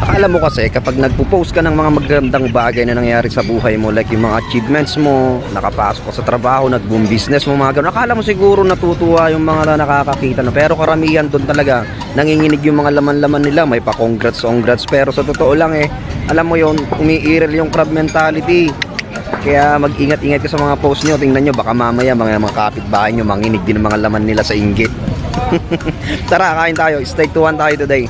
Akala mo kasi kapag nagpo-post ka ng mga magandang bagay na nangyayari sa buhay mo, like yung mga achievements mo, nakapasok ka sa trabaho, nag-boom business mo, mga ganun, akala mo siguro natutuwa yung mga nakakakita, no? Pero karamihan doon talaga nanginginig yung mga laman-laman nila, may pa congrats, pero sa totoo lang alam mo yon, umiiral yung crab mentality. Kaya mag-ingat-ingat ka sa mga post nyo. Tingnan nyo, baka mamaya mga kapitbahay nyo manginig din ang mga laman nila sa inggit. Tara, kain tayo, stay tuwan tayo today.